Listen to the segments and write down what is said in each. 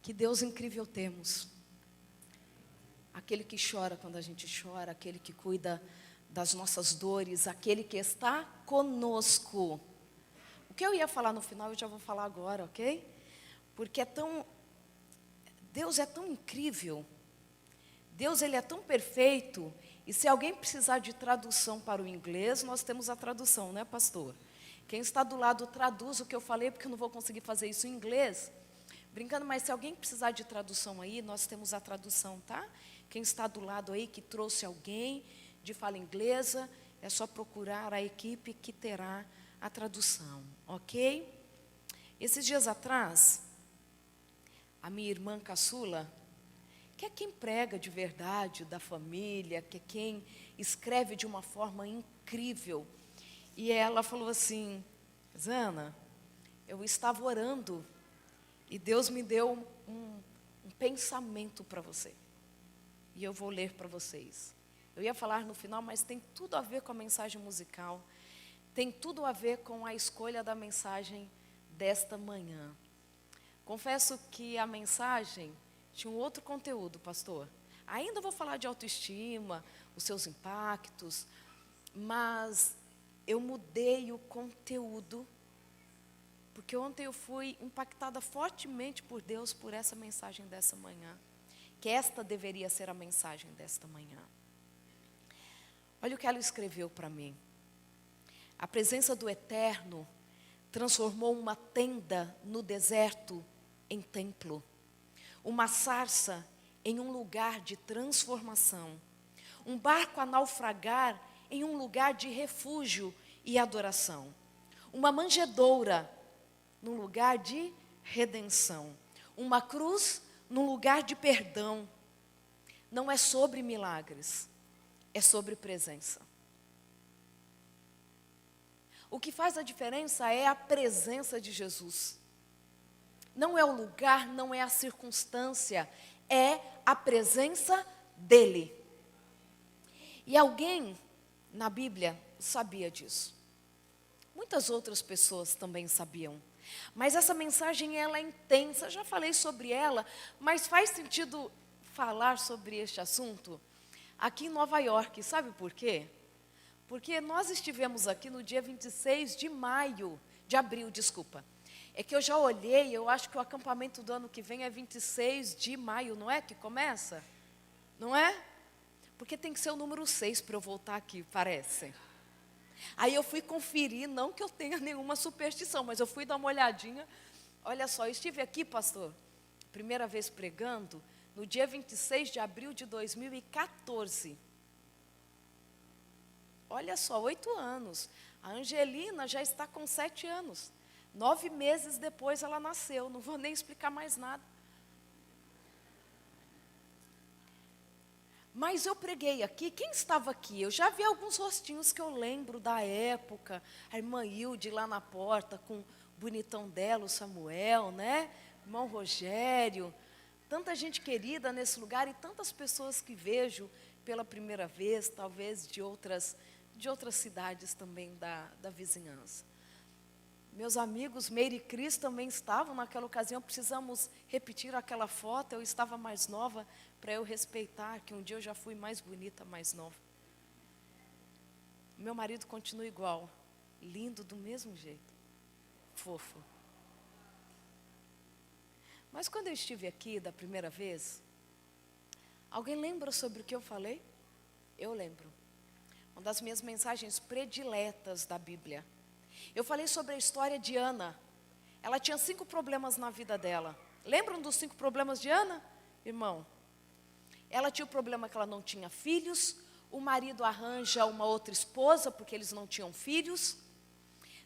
Que Deus incrível temos. Aquele que chora quando a gente chora, aquele que cuida das nossas dores, aquele que está conosco. O que eu ia falar no final, eu já vou falar agora, ok? Porque Deus é tão incrível, Deus ele é tão perfeito, e se alguém precisar de tradução para o inglês, nós temos a tradução, né, pastor? Quem está do lado traduz o que eu falei, porque eu não vou conseguir fazer isso em inglês. Brincando, mas se alguém precisar de tradução aí, nós temos a tradução, tá? Quem está do lado aí, que trouxe alguém de fala inglesa, é só procurar a equipe que terá a tradução, ok? Esses dias atrás, a minha irmã caçula, que é quem prega de verdade da família, que é quem escreve de uma forma incrível, e ela falou assim: Zana, eu estava orando e Deus me deu um pensamento para você. E eu vou ler para vocês. Eu ia falar no final, mas tem tudo a ver com a mensagem musical. Tem tudo a ver com a escolha da mensagem desta manhã. Confesso que a mensagem tinha um outro conteúdo, pastor. Ainda vou falar de autoestima, os seus impactos, mas eu mudei o conteúdo, porque ontem eu fui impactada fortemente por Deus por essa mensagem dessa manhã. Que esta deveria ser a mensagem desta manhã. Olha o que ela escreveu para mim. A presença do Eterno transformou uma tenda no deserto em templo, uma sarça em um lugar de transformação, um barco a naufragar em um lugar de refúgio e adoração, uma manjedoura num lugar de redenção, uma cruz num lugar de perdão. Não é sobre milagres, é sobre presença. O que faz a diferença é a presença de Jesus. Não é o lugar, não é a circunstância, é a presença dele. E alguém na Bíblia sabia disso. Muitas outras pessoas também sabiam. Mas essa mensagem ela é intensa, já falei sobre ela, mas faz sentido falar sobre este assunto aqui em Nova York. Sabe por quê? Porque nós estivemos aqui no dia 26 de abril. É que eu já olhei, eu acho que o acampamento do ano que vem é 26 de maio, não é que começa? Não é? Porque tem que ser o número 6 para eu voltar aqui, parece. Aí eu fui conferir, não que eu tenha nenhuma superstição, mas eu fui dar uma olhadinha. Olha só, eu estive aqui, pastor, primeira vez pregando, no dia 26 de abril de 2014. Olha só, 8 anos. A Angelina já está com 7 anos. 9 meses depois ela nasceu, não vou nem explicar mais nada. Mas eu preguei aqui, quem estava aqui? Eu já vi alguns rostinhos que eu lembro da época. A irmã Hilde lá na porta, com o bonitão dela, o Samuel, né? Irmão Rogério. Tanta gente querida nesse lugar e tantas pessoas que vejo pela primeira vez, talvez de outras cidades também da vizinhança. Meus amigos, Meire e Cris também estavam naquela ocasião, precisamos repetir aquela foto, eu estava mais nova, para eu respeitar, que um dia eu já fui mais bonita, mais nova. Meu marido continua igual, lindo do mesmo jeito, fofo. Mas quando eu estive aqui da primeira vez, alguém lembra sobre o que eu falei? Eu lembro. Uma das minhas mensagens prediletas da Bíblia. Eu falei sobre a história de Ana. Ela tinha 5 problemas na vida dela. Lembram dos 5 problemas de Ana? Irmão, ela tinha o problema que ela não tinha filhos. O marido arranja uma outra esposa, porque eles não tinham filhos.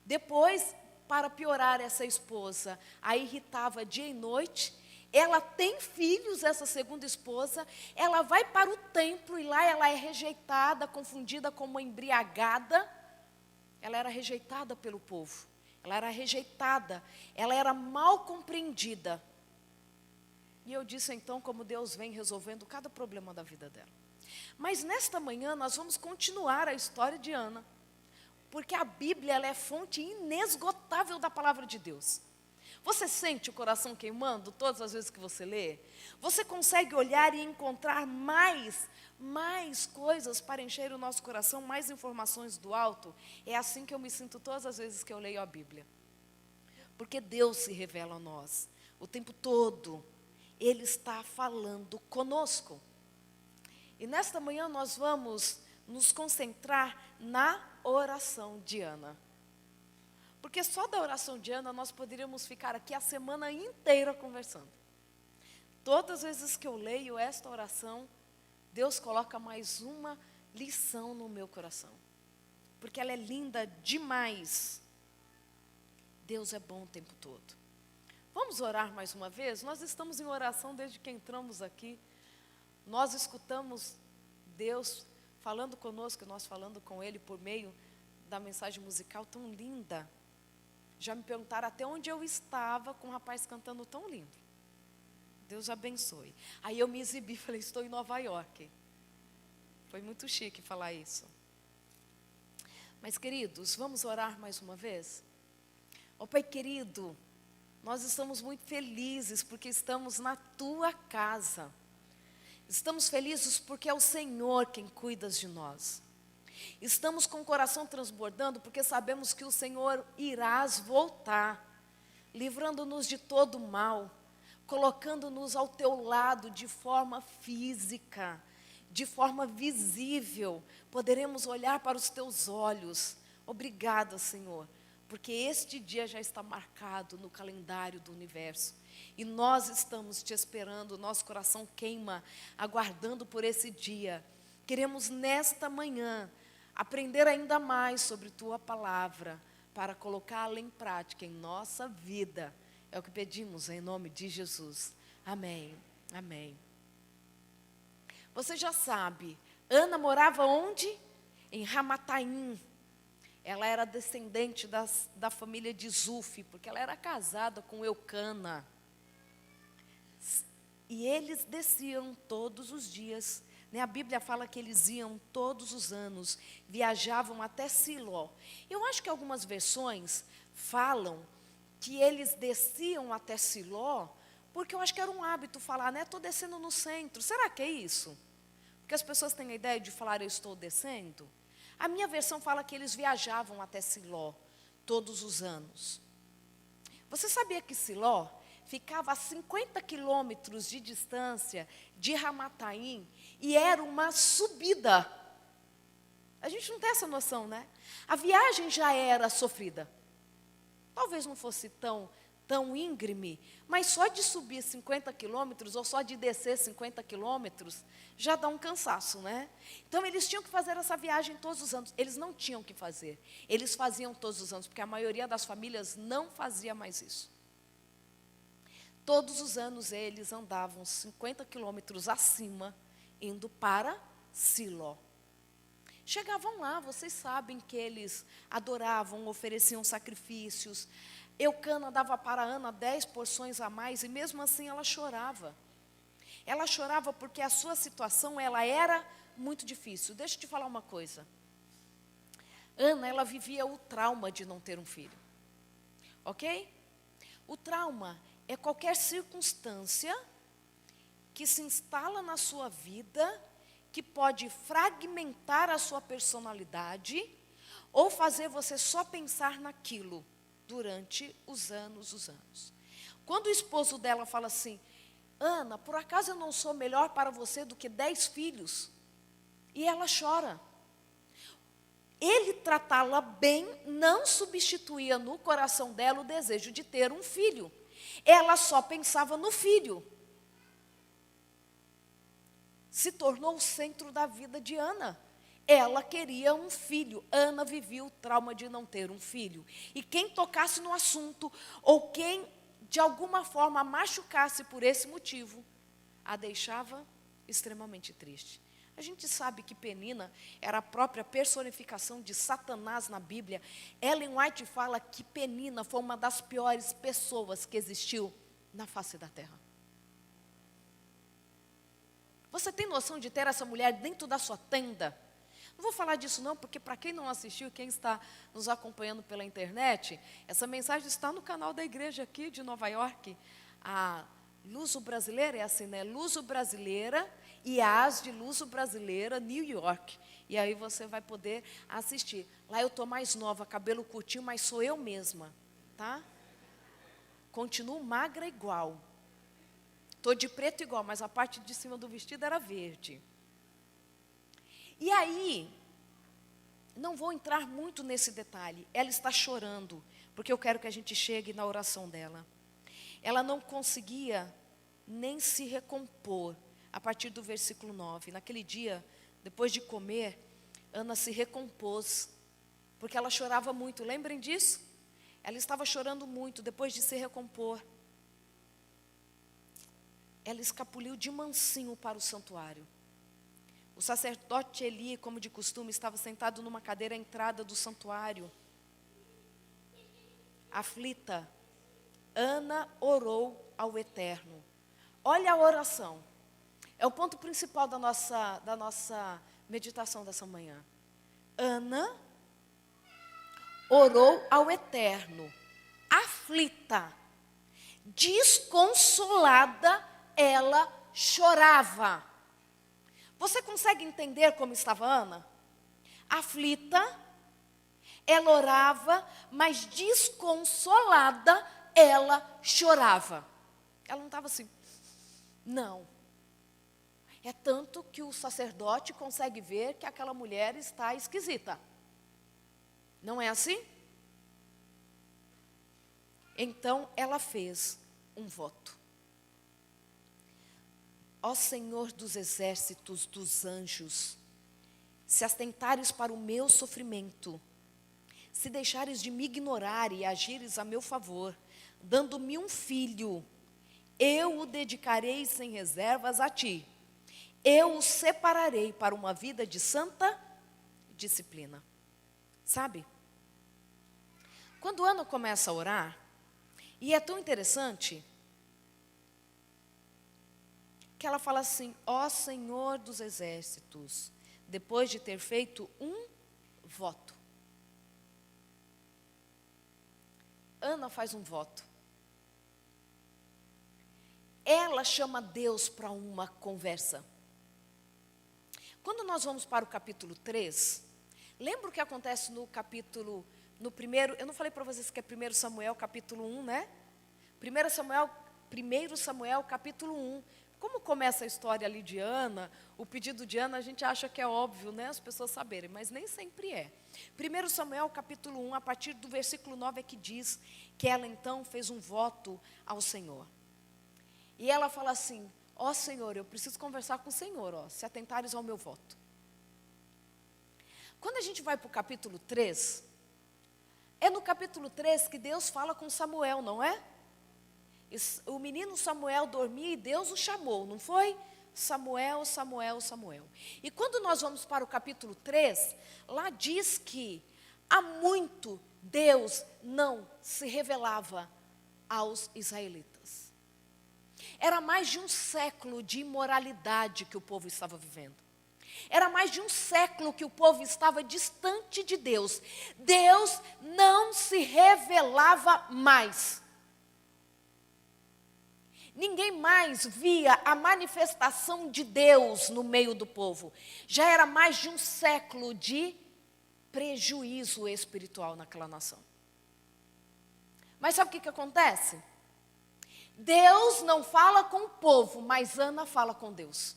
Depois, para piorar essa esposa, a irritava dia e noite. Ela tem filhos, essa segunda esposa. Ela vai para o templo e lá ela é rejeitada, confundida com uma embriagada. Ela era rejeitada pelo povo. Ela era rejeitada. Ela era mal compreendida. E eu disse então como Deus vem resolvendo cada problema da vida dela. Mas nesta manhã nós vamos continuar a história de Ana. Porque a Bíblia ela é fonte inesgotável da palavra de Deus. Você sente o coração queimando todas as vezes que você lê? Você consegue olhar e encontrar mais coisas para encher o nosso coração, mais informações do alto? É assim que eu me sinto todas as vezes que eu leio a Bíblia. Porque Deus se revela a nós o tempo todo. Ele está falando conosco. E nesta manhã nós vamos nos concentrar na oração de Ana. Porque só da oração de Ana nós poderíamos ficar aqui a semana inteira conversando. Todas as vezes que eu leio esta oração, Deus coloca mais uma lição no meu coração. Porque ela é linda demais. Deus é bom o tempo todo. Vamos orar mais uma vez? Nós estamos em oração desde que entramos aqui. Nós escutamos Deus falando conosco, nós falando com Ele por meio da mensagem musical tão linda. Já me perguntaram até onde eu estava com um rapaz cantando tão lindo. Deus abençoe. Aí eu me exibi, falei, estou em Nova York. Foi muito chique falar isso. Mas, queridos, vamos orar mais uma vez? Ó Pai querido, nós estamos muito felizes porque estamos na Tua casa. Estamos felizes porque é o Senhor quem cuida de nós. Estamos com o coração transbordando porque sabemos que o Senhor irás voltar, livrando-nos de todo mal, colocando-nos ao Teu lado de forma física, de forma visível. Poderemos olhar para os Teus olhos. Obrigada, Senhor, porque este dia já está marcado no calendário do universo. E nós estamos Te esperando, nosso coração queima, aguardando por esse dia. Queremos nesta manhã aprender ainda mais sobre Tua palavra, para colocá-la em prática em nossa vida. É o que pedimos em nome de Jesus. Amém. Amém. Você já sabe, Ana morava onde? Em Ramataim. Ela era descendente da família de Zuf, porque ela era casada com Eucana. E eles desciam todos os dias. A Bíblia fala que eles iam todos os anos, viajavam até Siló. Eu acho que algumas versões falam que eles desciam até Siló, porque eu acho que era um hábito falar, né? Estou descendo no centro. Será que é isso? Porque as pessoas têm a ideia de falar, eu estou descendo. A minha versão fala que eles viajavam até Siló todos os anos. Você sabia que Siló ficava a 50 quilômetros de distância de Ramataim e era uma subida? A gente não tem essa noção, né? A viagem já era sofrida. Talvez não fosse tão íngreme, mas só de subir 50 quilômetros ou só de descer 50 quilômetros já dá um cansaço, né? Então eles tinham que fazer essa viagem todos os anos. Eles não tinham que fazer, eles faziam todos os anos, porque a maioria das famílias não fazia mais isso. Todos os anos eles andavam 50 quilômetros acima, indo para Siló. Chegavam lá, vocês sabem que eles adoravam, ofereciam sacrifícios. Eucana dava para Ana 10 porções a mais e mesmo assim ela chorava. Ela chorava porque a sua situação ela era muito difícil. Deixa eu te falar uma coisa. Ana, ela vivia o trauma de não ter um filho. Ok? O trauma é qualquer circunstância que se instala na sua vida, que pode fragmentar a sua personalidade ou fazer você só pensar naquilo durante os anos. Quando o esposo dela fala assim, Ana, por acaso eu não sou melhor para você do que 10 filhos? E ela chora. Ele tratá-la bem não substituía no coração dela o desejo de ter um filho. Ela só pensava no filho. Se tornou o centro da vida de Ana. Ela queria um filho. Ana vivia o trauma de não ter um filho. E quem tocasse no assunto, ou quem de alguma forma a machucasse por esse motivo, a deixava extremamente triste. A gente sabe que Penina era a própria personificação de Satanás na Bíblia. Ellen White fala que Penina foi uma das piores pessoas que existiu na face da terra. Você tem noção de ter essa mulher dentro da sua tenda? Não vou falar disso não, porque para quem não assistiu, quem está nos acompanhando pela internet, essa mensagem está no canal da igreja aqui de Nova York. A Luso Brasileira é assim, né? Luso Brasileira e As de Luso Brasileira, New York. E aí você vai poder assistir. Lá eu estou mais nova, cabelo curtinho, mas sou eu mesma, tá? Continuo magra igual. Estou de preto igual, mas a parte de cima do vestido era verde. E aí, não vou entrar muito nesse detalhe. Ela está chorando, porque eu quero que a gente chegue na oração dela. Ela não conseguia nem se recompor, a partir do versículo 9. Naquele dia, depois de comer, Ana se recompôs, porque ela chorava muito. Lembrem disso? Ela estava chorando muito, depois de se recompor. Ela escapuliu de mansinho para o santuário. O sacerdote Eli, como de costume, estava sentado numa cadeira à entrada do santuário. Aflita, Ana orou ao Eterno. Olha a oração. É o ponto principal da nossa meditação dessa manhã. Ana orou ao Eterno. Aflita, desconsolada, ela chorava. Você consegue entender como estava Ana? Aflita, ela orava, mas desconsolada, ela chorava. Ela não estava assim, não. É tanto que o sacerdote consegue ver que aquela mulher está esquisita. Não é assim? Então ela fez um voto. Ó Senhor dos exércitos dos anjos, se atentares para o meu sofrimento, se deixares de me ignorar e agires a meu favor, dando-me um filho, eu o dedicarei sem reservas a ti. Eu o separarei para uma vida de santa disciplina. Sabe? Quando Ana começa a orar, e é tão interessante, que ela fala assim, ó Senhor dos exércitos, depois de ter feito um voto. Ana faz um voto. Ela chama Deus para uma conversa. Quando nós vamos para o capítulo 3, lembra o que acontece no primeiro, eu não falei para vocês que é 1 Samuel capítulo 1, né? 1 Samuel capítulo 1. Como começa a história ali de Ana, o pedido de Ana, a gente acha que é óbvio, né? As pessoas saberem, mas nem sempre é. 1 Samuel capítulo 1, a partir do versículo 9 é que diz que ela então fez um voto ao Senhor. E ela fala assim, ó Senhor, eu preciso conversar com o Senhor, ó, se atentares ao meu voto. Quando a gente vai para o capítulo 3, é no capítulo 3 que Deus fala com Samuel, não é? O menino Samuel dormia e Deus o chamou, não foi? Samuel, Samuel, Samuel. E quando nós vamos para o capítulo 3, lá diz que há muito Deus não se revelava aos israelitas. Era mais de um século de imoralidade que o povo estava vivendo. Era mais de um século que o povo estava distante de Deus. Deus não se revelava mais. Ninguém mais via a manifestação de Deus no meio do povo. Já era mais de um século de prejuízo espiritual naquela nação. Mas sabe o que acontece? Deus não fala com o povo, mas Ana fala com Deus.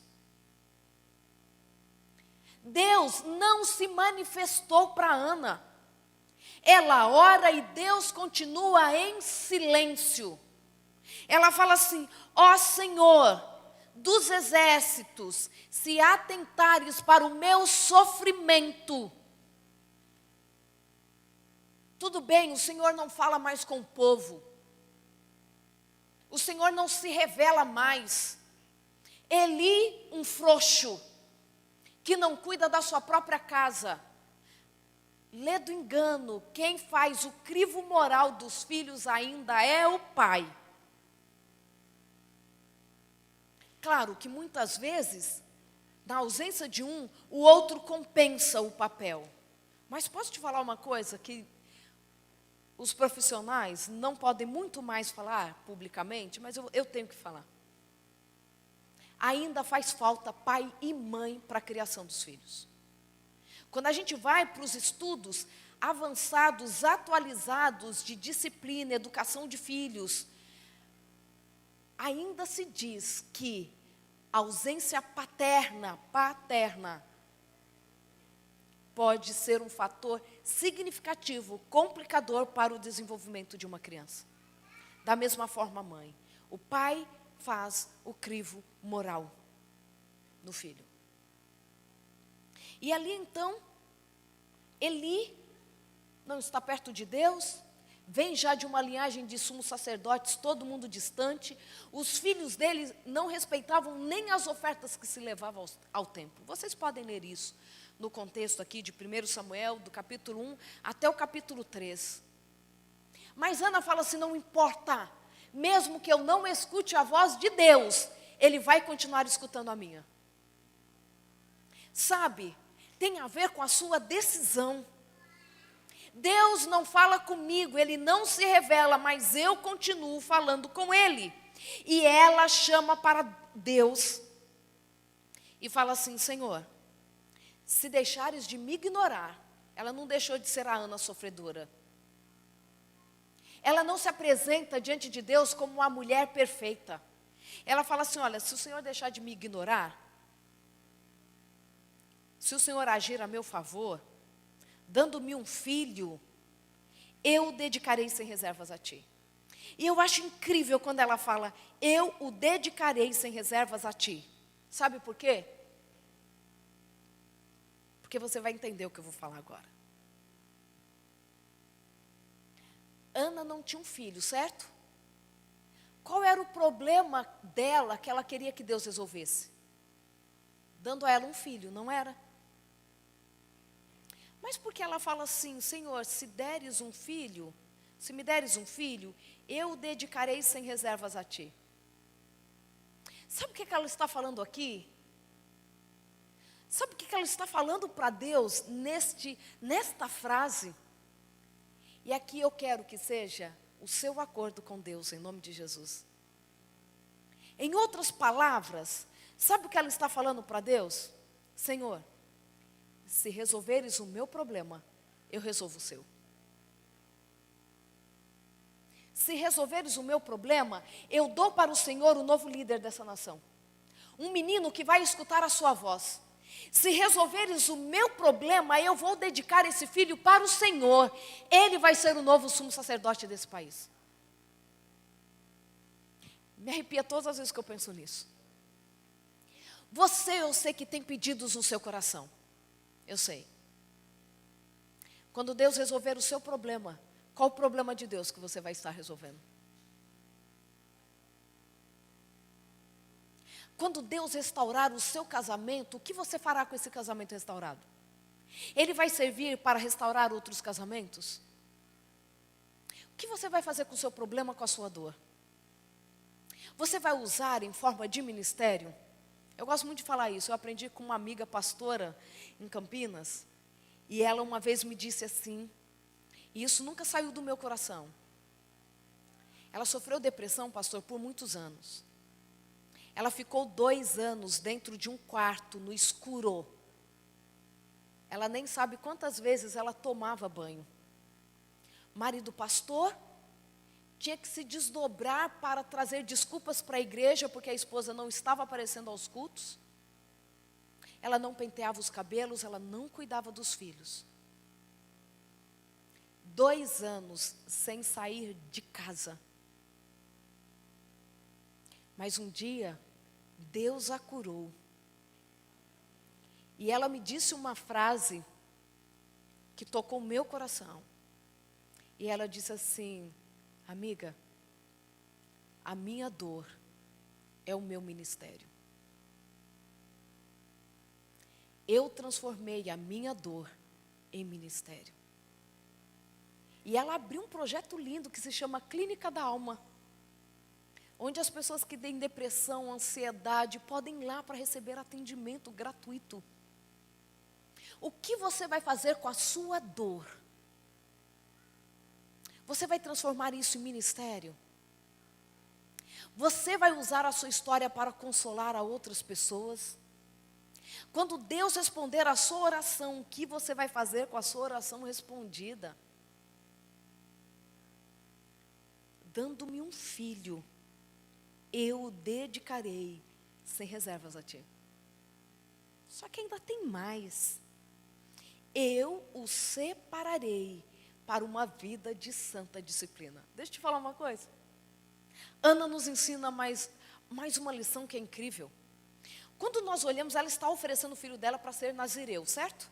Deus não se manifestou para Ana. Ela ora e Deus continua em silêncio. Ela fala assim, ó Senhor dos exércitos, se atentares para o meu sofrimento. Tudo bem, o Senhor não fala mais com o povo. O Senhor não se revela mais. Eli, um frouxo, que não cuida da sua própria casa. Lê do engano, quem faz o crivo moral dos filhos ainda é o pai. Claro que muitas vezes na ausência de um, o outro compensa o papel. Mas posso te falar uma coisa que os profissionais não podem muito mais falar publicamente, mas eu tenho que falar. Ainda faz falta pai e mãe para a criação dos filhos. Quando a gente vai para os estudos avançados, atualizados de disciplina, educação de filhos, ainda se diz que a ausência paterna pode ser um fator significativo, complicador para o desenvolvimento de uma criança. Da mesma forma, a mãe. O pai faz o crivo moral no filho. E ali então, Eli não está perto de Deus, vem já de uma linhagem de sumos sacerdotes, todo mundo distante. Os filhos dele não respeitavam nem as ofertas que se levavam ao templo. Vocês podem ler isso no contexto aqui de 1 Samuel, do capítulo 1 até o capítulo 3. Mas Ana fala assim, não importa, mesmo que eu não escute a voz de Deus, Ele vai continuar escutando a minha. Sabe, tem a ver com a sua decisão. Deus não fala comigo, Ele não se revela, mas eu continuo falando com Ele. E ela chama para Deus e fala assim, Senhor, se deixares de me ignorar, ela não deixou de ser a Ana sofredora. Ela não se apresenta diante de Deus como uma mulher perfeita. Ela fala assim, olha, se o Senhor deixar de me ignorar, se o Senhor agir a meu favor, dando-me um filho, eu o dedicarei sem reservas a ti. E eu acho incrível quando ela fala, eu o dedicarei sem reservas a ti. Sabe por quê? Porque você vai entender o que eu vou falar agora. Ana não tinha um filho, certo? Qual era o problema dela que ela queria que Deus resolvesse? Dando a ela um filho, não era? Mas por que ela fala assim, Senhor, se me deres um filho, eu o dedicarei sem reservas a ti. Sabe o que ela está falando aqui? Sabe o que ela está falando para Deus nesta frase? E aqui eu quero que seja o seu acordo com Deus, em nome de Jesus. Em outras palavras, sabe o que ela está falando para Deus? Senhor, se resolveres o meu problema, eu resolvo o seu. Se resolveres o meu problema, eu dou para o Senhor o novo líder dessa nação. Um menino que vai escutar a sua voz. Se resolveres o meu problema, eu vou dedicar esse filho para o Senhor. Ele vai ser o novo sumo sacerdote desse país. Me arrepia todas as vezes que eu penso nisso. Você, eu sei que tem pedidos no seu coração. Eu sei. Quando Deus resolver o seu problema, qual o problema de Deus que você vai estar resolvendo? Quando Deus restaurar o seu casamento, o que você fará com esse casamento restaurado? Ele vai servir para restaurar outros casamentos? O que você vai fazer com o seu problema, com a sua dor? Você vai usar em forma de ministério? Eu gosto muito de falar isso. Eu aprendi com uma amiga pastora em Campinas. E ela uma vez me disse assim, e isso nunca saiu do meu coração. Ela sofreu depressão, pastor, por muitos anos. Ela ficou 2 anos dentro de um quarto, no escuro. Ela nem sabe quantas vezes ela tomava banho. Marido pastor tinha que se desdobrar para trazer desculpas para a igreja, porque a esposa não estava aparecendo aos cultos. Ela não penteava os cabelos, ela não cuidava dos filhos. 2 anos sem sair de casa. Mas um dia, Deus a curou. E ela me disse uma frase que tocou o meu coração. E ela disse assim, amiga, a minha dor é o meu ministério. Eu transformei a minha dor em ministério. E ela abriu um projeto lindo que se chama Clínica da Alma. onde as pessoas que têm depressão, ansiedade, podem ir lá para receber atendimento gratuito. O que você vai fazer com a sua dor? Você vai transformar isso em ministério? Você vai usar a sua história para consolar a outras pessoas? Quando Deus responder a sua oração, o que você vai fazer com a sua oração respondida? Dando-me um filho, eu o dedicarei sem reservas a ti. Só que ainda tem mais. Eu o separarei para uma vida de santa disciplina. Deixa eu te falar uma coisa. Ana nos ensina mais uma lição que é incrível. Quando nós olhamos, ela está oferecendo o filho dela para ser nazireu, certo?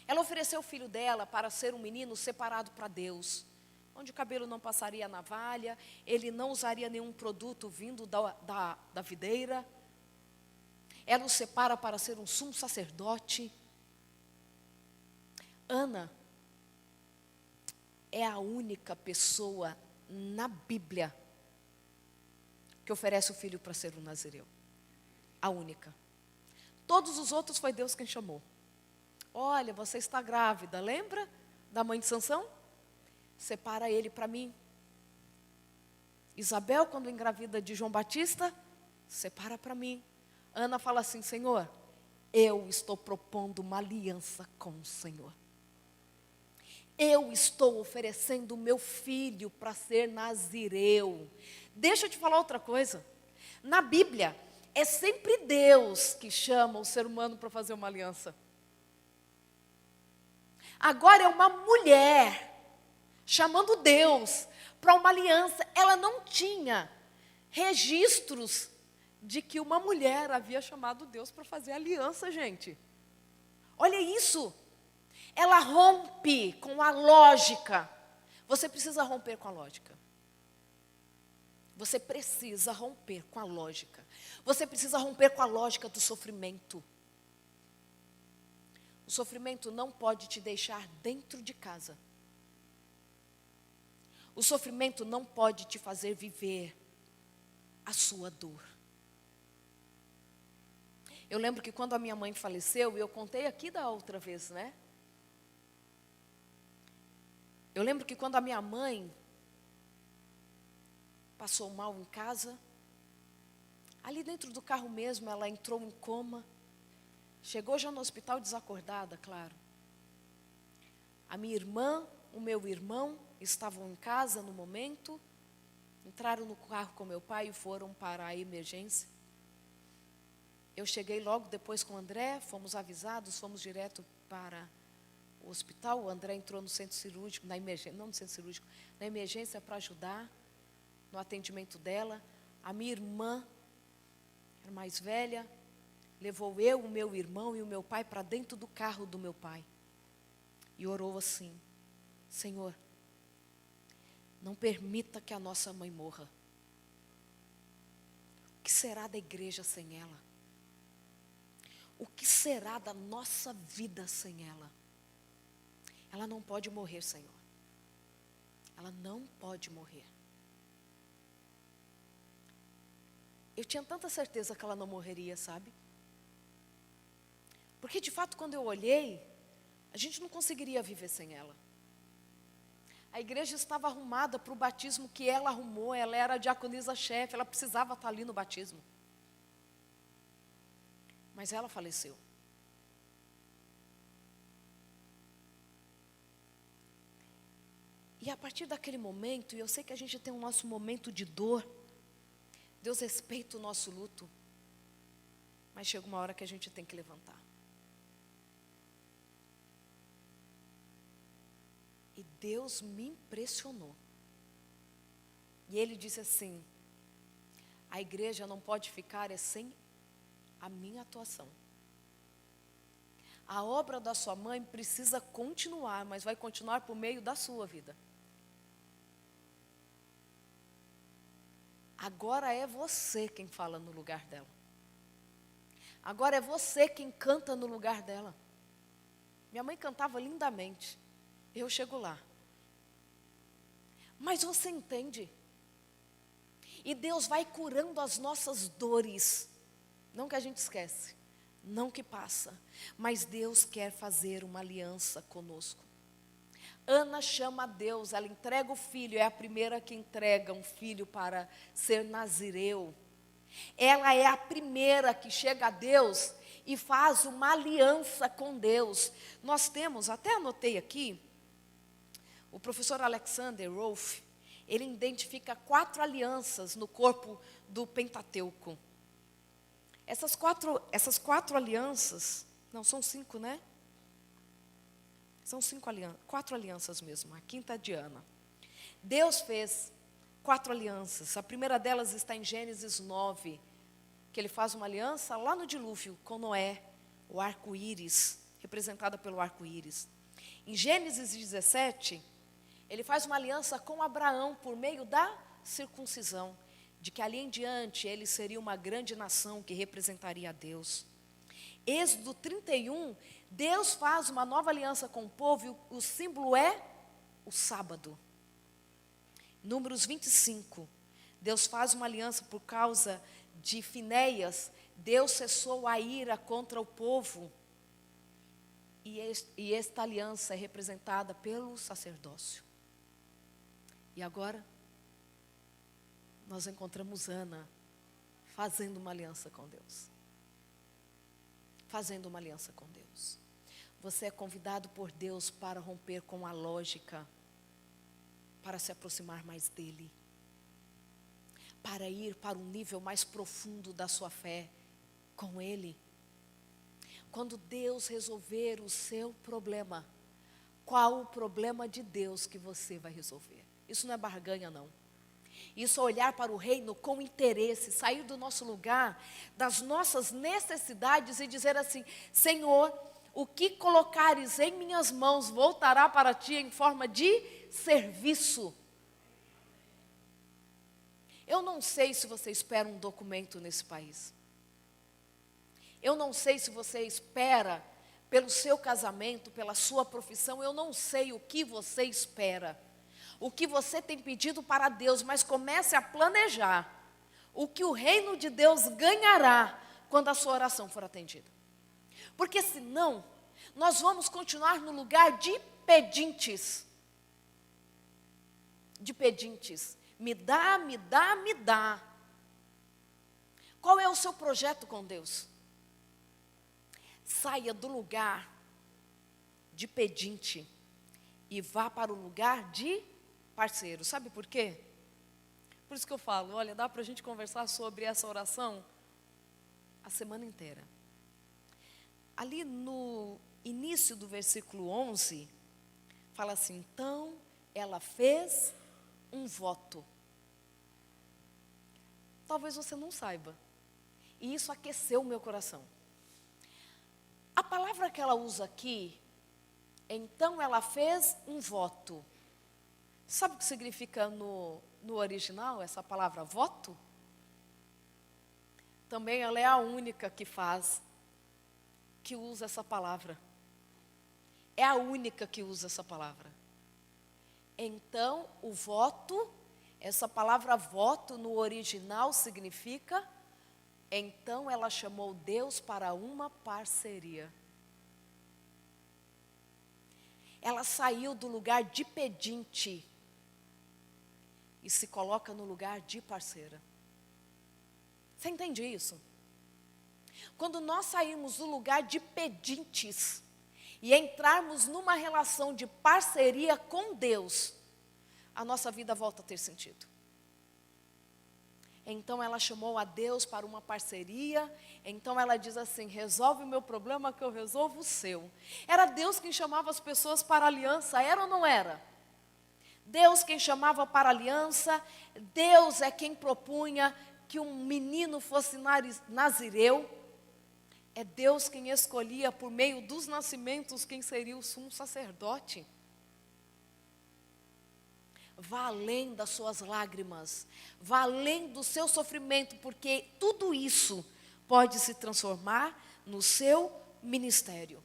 Ela ofereceu o filho dela para ser um menino separado para Deus, onde o cabelo não passaria a navalha, ele não usaria nenhum produto vindo da videira. Ela o separa para ser um sumo sacerdote. Ana é a única pessoa na Bíblia que oferece o filho para ser um nazireu. A única. Todos os outros foi Deus quem chamou. Olha, você está grávida, lembra da mãe de Sansão? Separa ele para mim. Isabel, quando engravida de João Batista, separa para mim. Ana fala assim: Senhor, eu estou propondo uma aliança com o Senhor. Eu estou oferecendo o meu filho para ser nazireu. Deixa eu te falar outra coisa. Na Bíblia, é sempre Deus que chama o ser humano para fazer uma aliança. Agora é uma mulher chamando Deus para uma aliança. Ela não tinha registros de que uma mulher havia chamado Deus para fazer aliança, gente. Olha isso. Ela rompe com a lógica. Você precisa romper com a lógica. Você precisa romper com a lógica. Você precisa romper com a lógica do sofrimento. O sofrimento não pode te deixar dentro de casa. O sofrimento não pode te fazer viver a sua dor. Eu lembro que quando a minha mãe faleceu, e eu contei aqui da outra vez, né? Eu lembro que quando a minha mãe passou mal em casa, ali dentro do carro mesmo, ela entrou em coma, chegou já no hospital desacordada, claro. A minha irmã, o meu irmão, estavam em casa no momento, entraram no carro com meu pai e foram para a emergência. Eu cheguei logo depois com o André, fomos avisados, fomos direto para o hospital. O André entrou no centro cirúrgico, na emergência, não no centro cirúrgico, na emergência para ajudar no atendimento dela. A minha irmã, era mais velha, levou eu, o meu irmão e o meu pai para dentro do carro do meu pai. E orou assim: Senhor, não permita que a nossa mãe morra. O que será da igreja sem ela? O que será da nossa vida sem ela? Ela não pode morrer, Senhor. Ela não pode morrer. Eu tinha tanta certeza que ela não morreria, sabe? Porque de fato, quando eu olhei, a gente não conseguiria viver sem ela. A igreja estava arrumada para o batismo que ela arrumou. Ela era a diaconisa-chefe, ela precisava estar ali no batismo. Mas ela faleceu. E a partir daquele momento, e eu sei que a gente tem o nosso momento de dor, Deus respeita o nosso luto, mas chega uma hora que a gente tem que levantar. E Deus me impressionou. E Ele disse assim: a igreja não pode ficar sem a minha atuação. A obra da sua mãe precisa continuar, mas vai continuar por meio da sua vida. Agora é você quem fala no lugar dela. Agora é você quem canta no lugar dela. Minha mãe cantava lindamente. Eu chego lá. Mas você entende? E Deus vai curando as nossas dores. Não que a gente esquece, não que passa, mas Deus quer fazer uma aliança conosco. Ana chama a Deus, ela entrega o filho, é a primeira que entrega um filho para ser nazireu. Ela é a primeira que chega a Deus e faz uma aliança com Deus. Nós temos, até anotei aqui, o professor Alexander Rolfe, ele identifica 4 alianças no corpo do Pentateuco. Essas quatro alianças, não, são 5, né? São 4 alianças mesmo, a quinta é de Ana. Deus fez 4 alianças, a primeira delas está em Gênesis 9, que ele faz uma aliança lá no dilúvio com Noé, o arco-íris, representada pelo arco-íris. Em Gênesis 17, ele faz uma aliança com Abraão por meio da circuncisão, de que ali em diante ele seria uma grande nação que representaria a Deus. Êxodo 31, Deus faz uma nova aliança com o povo e o símbolo é o sábado. Números 25, Deus faz uma aliança por causa de Finéias, Deus cessou a ira contra o povo. E esta aliança é representada pelo sacerdócio. E agora, nós encontramos Ana fazendo uma aliança com Deus. Fazendo uma aliança com Deus. Você é convidado por Deus para romper com a lógica, para se aproximar mais dEle, para ir para um nível mais profundo da sua fé com Ele. Quando Deus resolver o seu problema, qual o problema de Deus que você vai resolver? Isso não é barganha, não. Isso é olhar para o reino com interesse, sair do nosso lugar, das nossas necessidades e dizer assim: Senhor, o que colocares em minhas mãos voltará para ti em forma de serviço. Eu não sei se você espera um documento nesse país. Eu não sei se você espera pelo seu casamento, pela sua profissão. Eu não sei o que você espera, o que você tem pedido para Deus, mas comece a planejar o que o reino de Deus ganhará quando a sua oração for atendida. Porque senão, nós vamos continuar no lugar de pedintes. De pedintes. Me dá, me dá, me dá. Qual é o seu projeto com Deus? Saia do lugar de pedinte e vá para o lugar de parceiro. Sabe por quê? Por isso que eu falo, olha, dá para a gente conversar sobre essa oração a semana inteira. Ali no início do versículo 11, fala assim: então ela fez um voto. Talvez você não saiba, e isso aqueceu o meu coração. A palavra que ela usa aqui, então ela fez um voto. Sabe o que significa no original, essa palavra voto? Também ela é a única que usa essa palavra. É a única que usa essa palavra. Então, o voto, essa palavra voto no original significa, então ela chamou Deus para uma parceria. Ela saiu do lugar de pedinte e se coloca no lugar de parceira. Você entende isso? Quando nós sairmos do lugar de pedintes e entrarmos numa relação de parceria com Deus, a nossa vida volta a ter sentido. Então ela chamou a Deus para uma parceria. Então ela diz assim: resolve o meu problema que eu resolvo o seu. Era Deus quem chamava as pessoas para aliança, era ou não era? Deus quem chamava para aliança. Deus é quem propunha que um menino fosse nazireu. É Deus quem escolhia por meio dos nascimentos quem seria o sumo sacerdote. Vá além das suas lágrimas, vá além do seu sofrimento, porque tudo isso pode se transformar no seu ministério.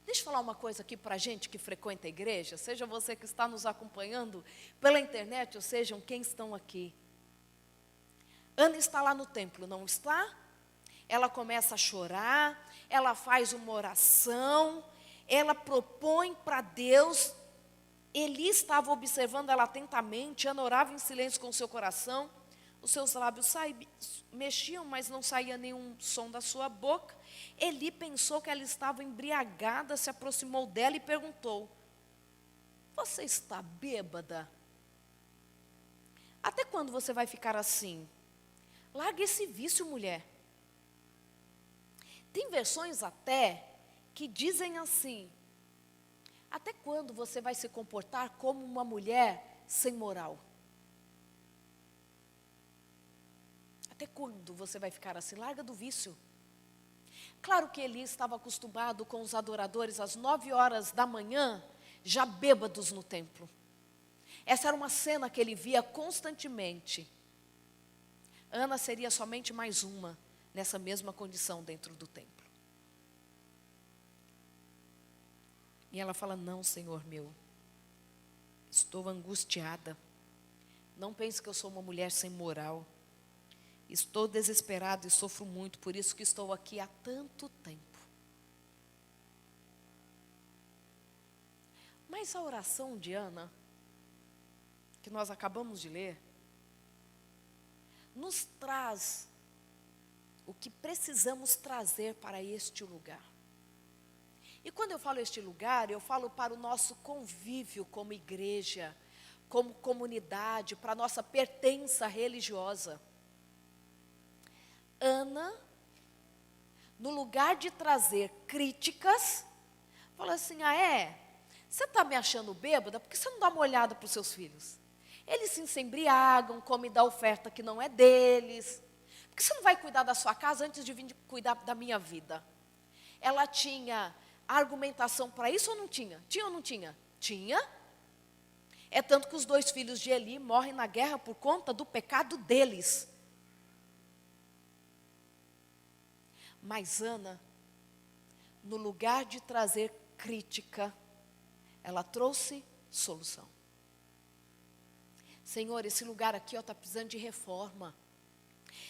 Deixa eu falar uma coisa aqui para a gente que frequenta a igreja, seja você que está nos acompanhando pela internet, ou sejam quem estão aqui. Ana está lá no templo, não está? Ela começa a chorar, ela faz uma oração, ela propõe para Deus. Eli estava observando ela atentamente, Ana orava em silêncio com o seu coração. Os seus lábios mexiam, mas não saía nenhum som da sua boca. Eli pensou que ela estava embriagada, se aproximou dela e perguntou: você está bêbada? Até quando você vai ficar assim? Larga esse vício, mulher. Tem versões até que dizem assim: até quando você vai se comportar como uma mulher sem moral? Até quando você vai ficar assim? Larga do vício. Claro que Eli estava acostumado com os adoradores às 9 horas da manhã, já bêbados no templo. Essa era uma cena que ele via constantemente. Ana seria somente mais uma nessa mesma condição dentro do templo. E ela fala: não, Senhor meu, estou angustiada. Não pense que eu sou uma mulher sem moral. Estou desesperada e sofro muito, por isso que estou aqui há tanto tempo. Mas a oração de Ana, que nós acabamos de ler, nos traz o que precisamos trazer para este lugar. E quando eu falo este lugar, eu falo para o nosso convívio como igreja, como comunidade, para a nossa pertença religiosa. Ana, no lugar de trazer críticas, fala assim: você está me achando bêbada? Por que você não dá uma olhada para os seus filhos? Eles se embriagam, comem da oferta que não é deles. Por que você não vai cuidar da sua casa antes de vir cuidar da minha vida? Ela tinha argumentação para isso ou não tinha? Tinha ou não tinha? Tinha. É tanto que os 2 filhos de Eli morrem na guerra por conta do pecado deles. Mas Ana, no lugar de trazer crítica, ela trouxe solução. Senhor, esse lugar aqui está precisando de reforma.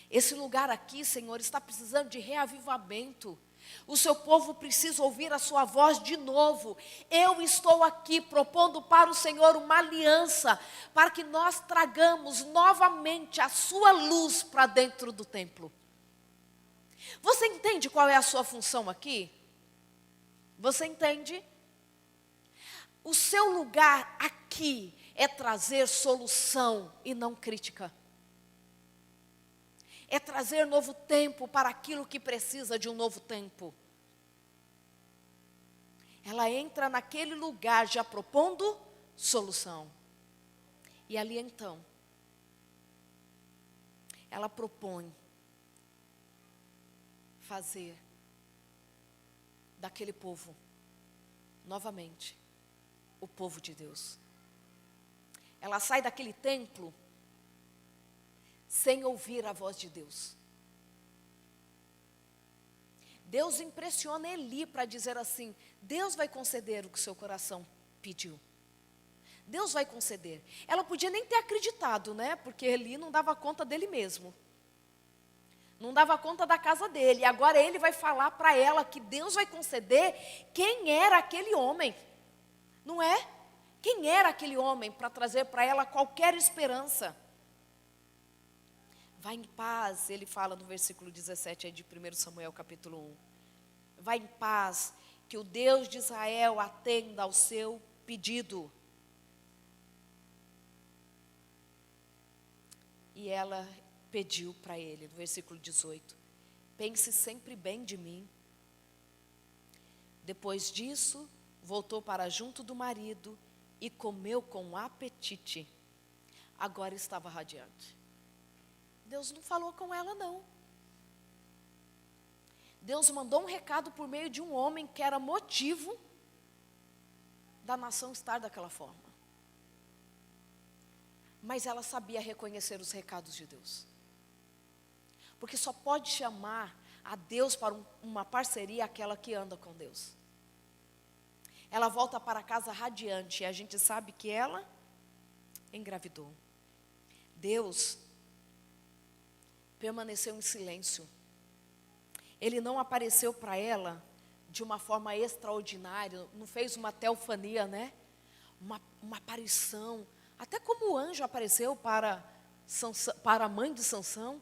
Esse lugar aqui, Senhor, está precisando de reavivamento. O seu povo precisa ouvir a sua voz de novo. Eu estou aqui propondo para o Senhor uma aliança, para que nós tragamos novamente a sua luz para dentro do templo. Você entende qual é a sua função aqui? Você entende? O seu lugar aqui é trazer solução e não crítica. É trazer novo tempo para aquilo que precisa de um novo tempo. Ela entra naquele lugar já propondo solução. E ali então, ela propõe fazer daquele povo, novamente, o povo de Deus. Ela sai daquele templo sem ouvir a voz de Deus. Deus impressiona Eli para dizer assim: Deus vai conceder o que o seu coração pediu. Deus vai conceder. Ela podia nem ter acreditado, né? Porque Eli não dava conta dele mesmo. Não dava conta da casa dele. E agora ele vai falar para ela que Deus vai conceder quem era aquele homem. Não é? Quem era aquele homem para trazer para ela qualquer esperança? Vá em paz, ele fala no versículo 17 de 1 Samuel capítulo 1. Vá em paz, que o Deus de Israel atenda ao seu pedido. E ela pediu para ele, no versículo 18, pense sempre bem de mim. Depois disso, voltou para junto do marido e comeu com apetite. Agora estava radiante. Deus não falou com ela, não. Deus mandou um recado por meio de um homem que era motivo da nação estar daquela forma. Mas ela sabia reconhecer os recados de Deus. Porque só pode chamar a Deus para uma parceria aquela que anda com Deus. Ela volta para casa radiante e a gente sabe que ela engravidou. Deus permaneceu em silêncio. Ele não apareceu para ela de uma forma extraordinária, não fez uma teofania, né? Uma aparição, até como o anjo apareceu para a mãe de Sansão.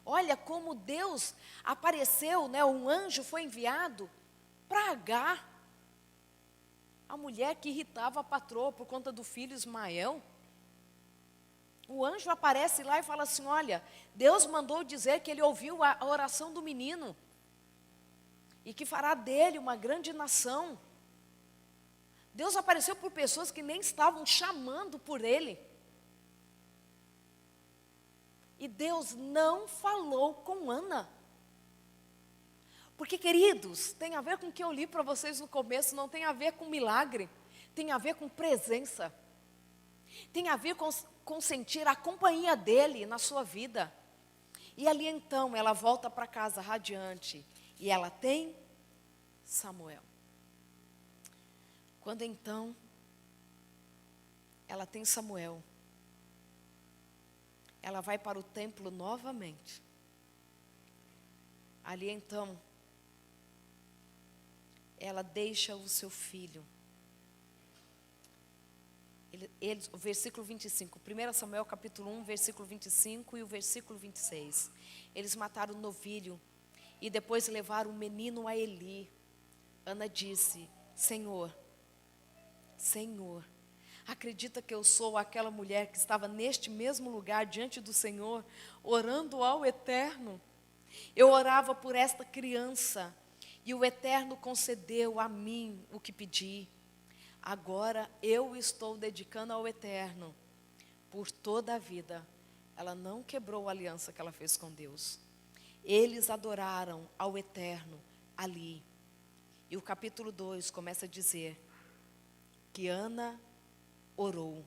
Olha como Deus apareceu, né? Um anjo foi enviado para Agar, a mulher que irritava a patroa por conta do filho Ismael. O anjo aparece lá e fala assim: olha, Deus mandou dizer que ele ouviu a oração do menino e que fará dele uma grande nação. Deus apareceu por pessoas que nem estavam chamando por ele. E Deus não falou com Ana. Porque, queridos, tem a ver com o que eu li para vocês no começo, não tem a ver com milagre, tem a ver com presença. Tem a ver com sentir a companhia dele na sua vida. E ali então ela volta para casa radiante e ela tem Samuel. Quando então ela tem Samuel, ela vai para o templo novamente. Ali então ela deixa o seu filho. O versículo 25, 1 Samuel capítulo 1, versículo 25 e o versículo 26. Eles mataram o novilho e depois levaram o menino a Eli. Ana disse: Senhor, acredita que eu sou aquela mulher que estava neste mesmo lugar diante do Senhor, orando ao Eterno? Eu orava por esta criança e o Eterno concedeu a mim o que pedi. Agora eu estou dedicando ao Eterno por toda a vida. Ela não quebrou a aliança que ela fez com Deus. Eles adoraram ao Eterno ali. E o capítulo 2 começa a dizer que Ana orou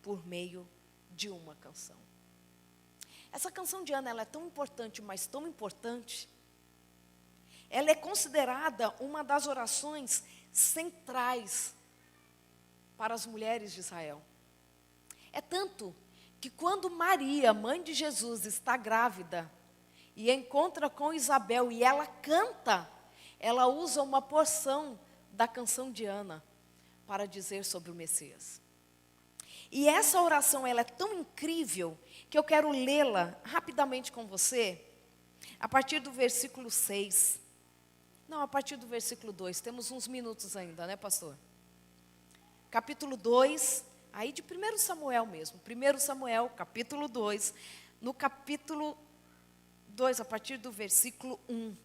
por meio de uma canção. Essa canção de Ana, ela é tão importante, mas tão importante. Ela é considerada uma das orações centrais para as mulheres de Israel. É tanto que quando Maria, mãe de Jesus, está grávida e encontra com Isabel e ela canta, ela usa uma porção da canção de Ana para dizer sobre o Messias. E essa oração, ela é tão incrível que eu quero lê-la rapidamente com você, a partir do versículo 6. Não, a partir do versículo 2, temos uns minutos ainda, né, pastor? Capítulo 2, aí de 1 Samuel mesmo, 1 Samuel, capítulo 2, no capítulo 2, a partir do versículo 1.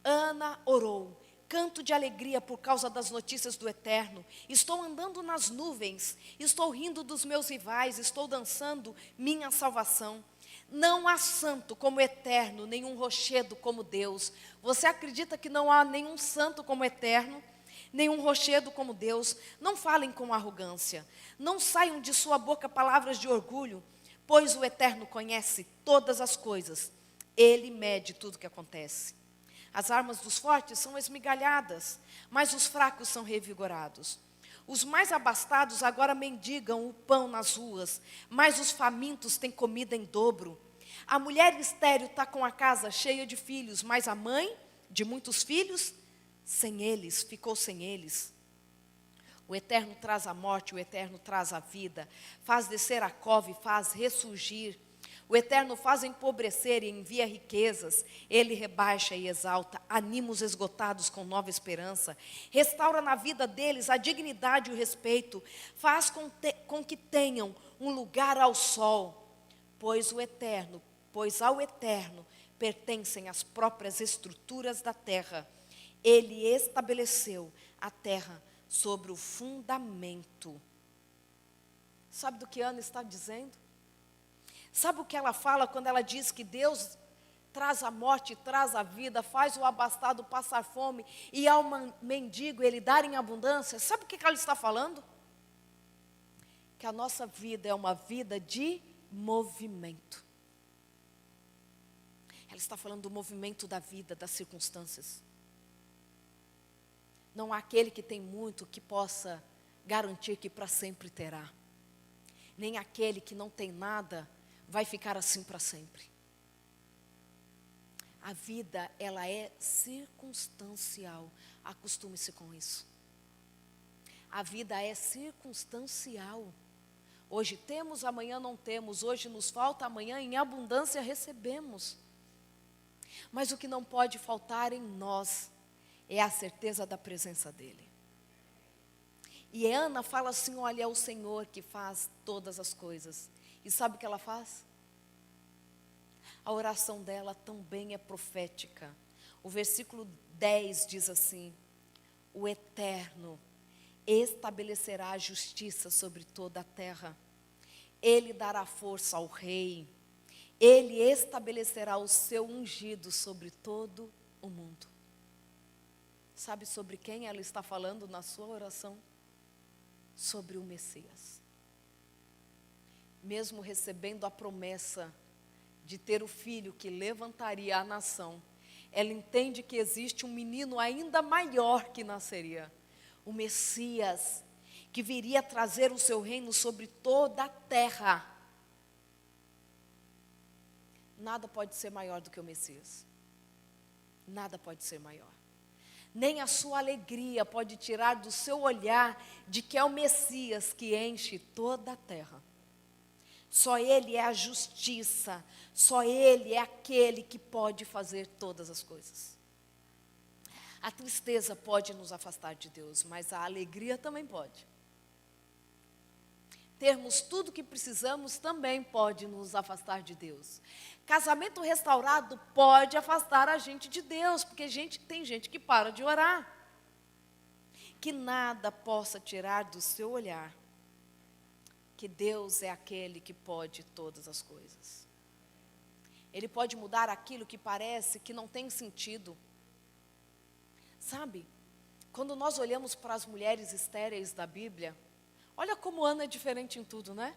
Ana orou: canto de alegria por causa das notícias do Eterno, estou andando nas nuvens, estou rindo dos meus rivais, estou dançando minha salvação. Não há santo como o Eterno, nenhum rochedo como Deus. Você acredita que não há nenhum santo como o Eterno? Nenhum rochedo como Deus? Não falem com arrogância, não saiam de sua boca palavras de orgulho, pois o Eterno conhece todas as coisas, Ele mede tudo o que acontece. As armas dos fortes são esmigalhadas, mas os fracos são revigorados. Os mais abastados agora mendigam o pão nas ruas, mas os famintos têm comida em dobro. A mulher estéril está com a casa cheia de filhos, mas a mãe de muitos filhos, ficou sem eles. O Eterno traz a morte, o Eterno traz a vida, faz descer a cova e faz ressurgir. O Eterno faz empobrecer e envia riquezas, Ele rebaixa e exalta, anima os esgotados com nova esperança, restaura na vida deles a dignidade e o respeito, faz com que tenham um lugar ao sol, pois ao Eterno pertencem as próprias estruturas da terra. Ele estabeleceu a terra sobre o fundamento. Sabe do que Ana está dizendo? Sabe o que ela fala quando ela diz que Deus traz a morte, traz a vida, faz o abastado passar fome e ao mendigo Ele dar em abundância? Sabe o que ela está falando? Que a nossa vida é uma vida de movimento. Ela está falando do movimento da vida, das circunstâncias. Não há aquele que tem muito que possa garantir que para sempre terá. Nem aquele que não tem nada vai ficar assim para sempre. A vida, ela é circunstancial. Acostume-se com isso. A vida é circunstancial. Hoje temos, amanhã não temos. Hoje nos falta, amanhã em abundância recebemos. Mas o que não pode faltar em nós é a certeza da presença dEle. E Ana fala assim, olha, é o Senhor que faz todas as coisas. E sabe o que ela faz? A oração dela também é profética. O versículo 10 diz assim: o Eterno estabelecerá a justiça sobre toda a terra. Ele dará força ao rei. Ele estabelecerá o seu ungido sobre todo o mundo. Sabe sobre quem ela está falando na sua oração? Sobre o Messias. Mesmo recebendo a promessa de ter o filho que levantaria a nação, ela entende que existe um menino ainda maior que nasceria. O Messias, que viria trazer o seu reino sobre toda a terra. Nada pode ser maior do que o Messias. Nada pode ser maior. Nem a sua alegria pode tirar do seu olhar de que é o Messias que enche toda a terra. Só Ele é a justiça, só Ele é aquele que pode fazer todas as coisas. A tristeza pode nos afastar de Deus, mas a alegria também pode. Termos tudo o que precisamos também pode nos afastar de Deus. Casamento restaurado pode afastar a gente de Deus, porque tem gente que para de orar. Que nada possa tirar do seu olhar que Deus é aquele que pode todas as coisas. Ele pode mudar aquilo que parece que não tem sentido. Sabe, quando nós olhamos para as mulheres estéreis da Bíblia, olha como Ana é diferente em tudo, né?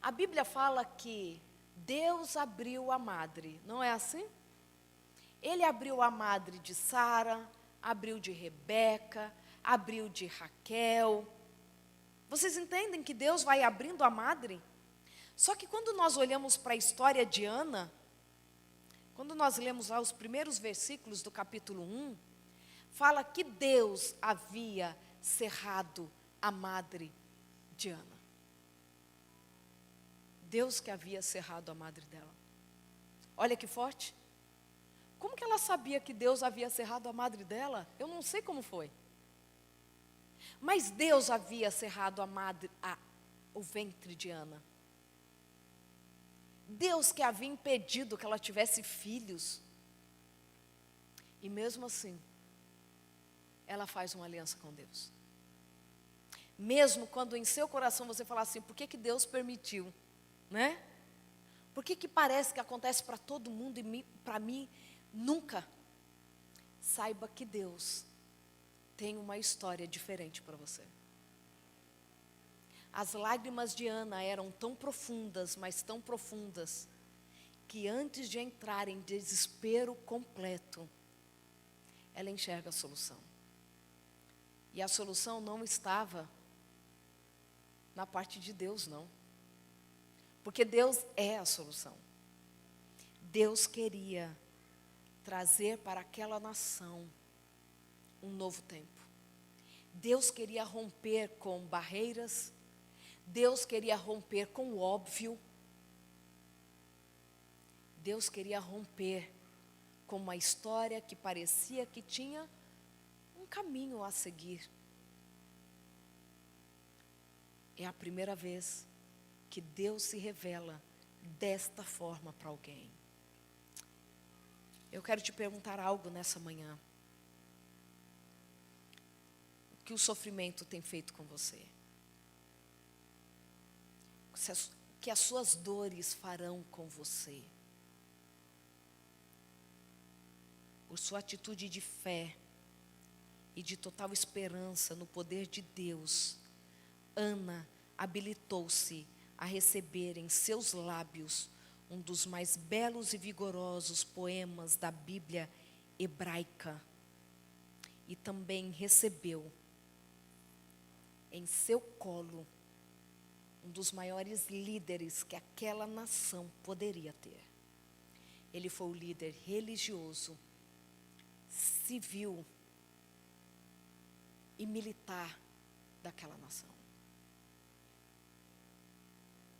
A Bíblia fala que Deus abriu a madre, não é assim? Ele abriu a madre de Sara, abriu de Rebeca, abriu de Raquel. Vocês entendem que Deus vai abrindo a madre? Só que quando nós olhamos para a história de Ana, quando nós lemos lá os primeiros versículos do capítulo 1, fala que Deus havia cerrado a madre de Ana. Deus que havia cerrado a madre dela. Olha que forte. Como que ela sabia que Deus havia cerrado a madre dela? Eu não sei como foi. Mas Deus havia cerrado o ventre de Ana. Deus que havia impedido que ela tivesse filhos. E mesmo assim, ela faz uma aliança com Deus. Mesmo quando em seu coração você fala assim, por que que Deus permitiu? Né? Por que que parece que acontece para todo mundo e para mim nunca? Saiba que Deus tem uma história diferente para você. As lágrimas de Ana eram tão profundas, mas tão profundas, que antes de entrar em desespero completo, ela enxerga a solução. E a solução não estava na parte de Deus, não. Porque Deus é a solução. Deus queria trazer para aquela nação um novo tempo. Deus queria romper com barreiras. Deus queria romper com o óbvio. Deus queria romper com uma história que parecia que tinha um caminho a seguir. É a primeira vez que Deus se revela desta forma para alguém. Eu quero te perguntar algo nessa manhã. O que o sofrimento tem feito com você? O que as suas dores farão com você? Por sua atitude de fé e de total esperança no poder de Deus, Ana habilitou-se a receber em seus lábios um dos mais belos e vigorosos poemas da Bíblia hebraica. E também recebeu em seu colo um dos maiores líderes que aquela nação poderia ter. Ele foi o líder religioso, civil e militar daquela nação.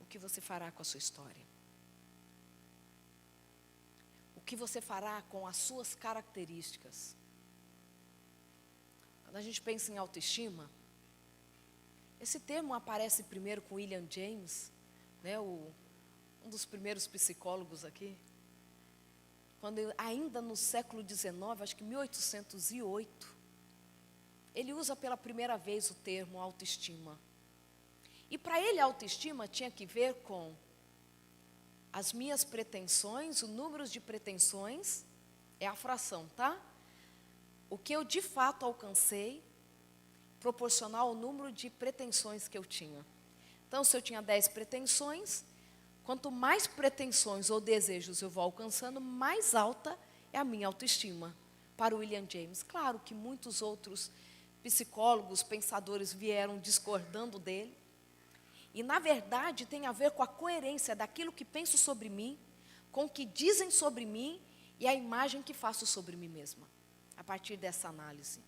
O que você fará com a sua história? O que você fará com as suas características? Quando a gente pensa em autoestima, esse termo aparece primeiro com William James, né, um dos primeiros psicólogos aqui. Quando ainda no século XIX, acho que 1808, ele usa pela primeira vez o termo autoestima. E para ele a autoestima tinha que ver com as minhas pretensões, o número de pretensões, é a fração, tá? O que eu de fato alcancei, proporcional ao número de pretensões que eu tinha. Então, se eu tinha 10 pretensões, quanto mais pretensões ou desejos eu vou alcançando, mais alta é a minha autoestima. Para o William James. Claro que muitos outros psicólogos, pensadores vieram discordando dele. E, na verdade, tem a ver com a coerência daquilo que penso sobre mim, com o que dizem sobre mim e a imagem que faço sobre mim mesma, a partir dessa análise.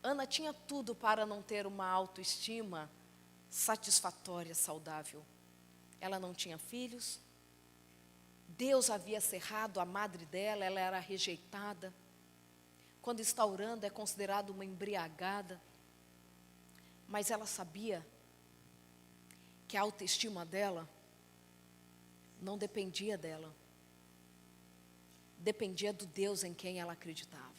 Ana tinha tudo para não ter uma autoestima satisfatória, saudável. Ela não tinha filhos, Deus havia cerrado a madre dela, ela era rejeitada. Quando está orando, é considerada uma embriagada. Mas ela sabia que a autoestima dela não dependia dela. Dependia do Deus em quem ela acreditava.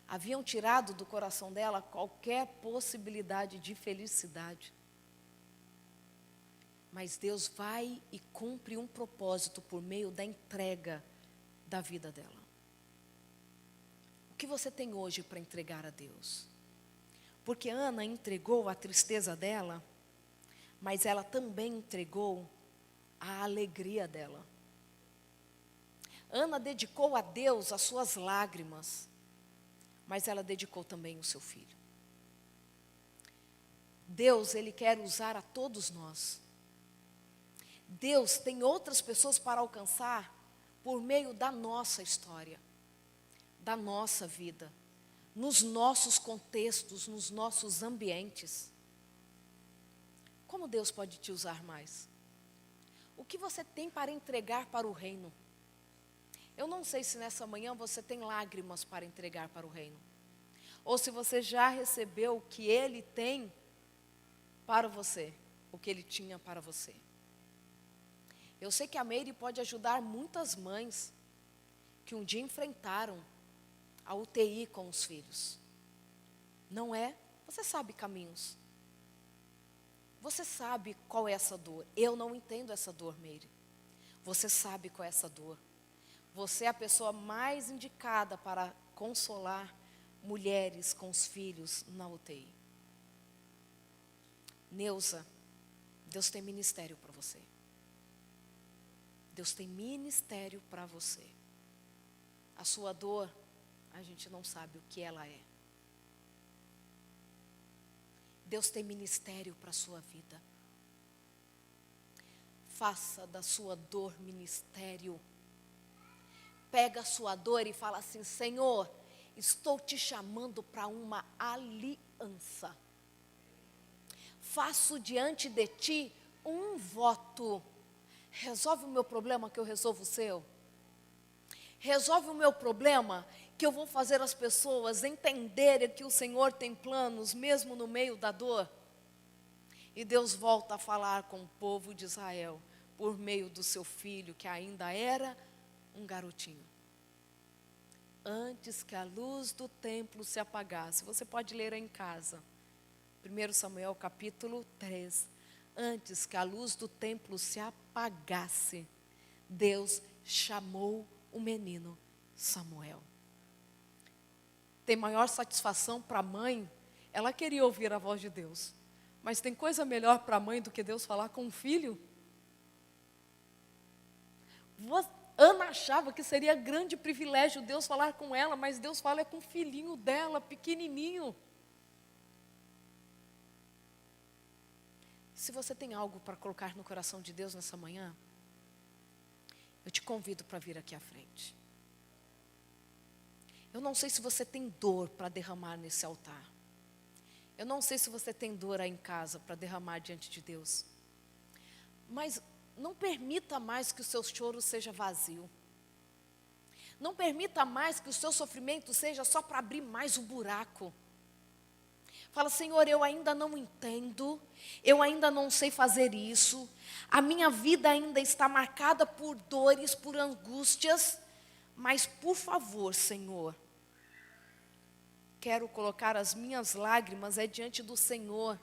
Haviam tirado do coração dela qualquer possibilidade de felicidade. Mas Deus vai e cumpre um propósito por meio da entrega da vida dela. O que você tem hoje para entregar a Deus? Porque Ana entregou a tristeza dela, mas ela também entregou a alegria dela. Ana dedicou a Deus as suas lágrimas, mas ela dedicou também o seu filho. Deus, Ele quer usar a todos nós. Deus tem outras pessoas para alcançar por meio da nossa história, da nossa vida, nos nossos contextos, nos nossos ambientes. Como Deus pode te usar mais? O que você tem para entregar para o reino? Eu não sei se nessa manhã você tem lágrimas para entregar para o reino. Ou se você já recebeu o que Ele tem para você, o que Ele tinha para você. Eu sei que a Meire pode ajudar muitas mães que um dia enfrentaram a UTI com os filhos. Não é? Você sabe caminhos. Você sabe qual é essa dor. Eu não entendo essa dor, Meire. Você sabe qual é essa dor. Você é a pessoa mais indicada para consolar mulheres com os filhos na UTI. Neuza, Deus tem ministério para você. Deus tem ministério para você. A sua dor, a gente não sabe o que ela é. Deus tem ministério para a sua vida. Faça da sua dor ministério. Pega a sua dor e fala assim: Senhor, estou te chamando para uma aliança. Faço diante de ti um voto. Resolve o meu problema que eu resolvo o seu. Resolve o meu problema que eu vou fazer as pessoas entenderem que o Senhor tem planos mesmo no meio da dor. E Deus volta a falar com o povo de Israel por meio do seu filho, que ainda era um garotinho. Antes que a luz do templo se apagasse. Você pode ler em casa. 1 Samuel capítulo 3. Antes que a luz do templo se apagasse, Deus chamou o menino Samuel. Tem maior satisfação para a mãe, ela queria ouvir a voz de Deus. Mas tem coisa melhor para a mãe do que Deus falar com um filho? Ana achava que seria grande privilégio Deus falar com ela, mas Deus fala com o filhinho dela, pequenininho. Se você tem algo para colocar no coração de Deus nessa manhã, eu te convido para vir aqui à frente. Eu não sei se você tem dor para derramar nesse altar. Eu não sei se você tem dor aí em casa para derramar diante de Deus. Mas não permita mais que o seu choro seja vazio. Não permita mais que o seu sofrimento seja só para abrir mais um buraco. Fala, Senhor, eu ainda não entendo, eu ainda não sei fazer isso, a minha vida ainda está marcada por dores, por angústias, mas por favor, Senhor, quero colocar as minhas lágrimas diante do Senhor,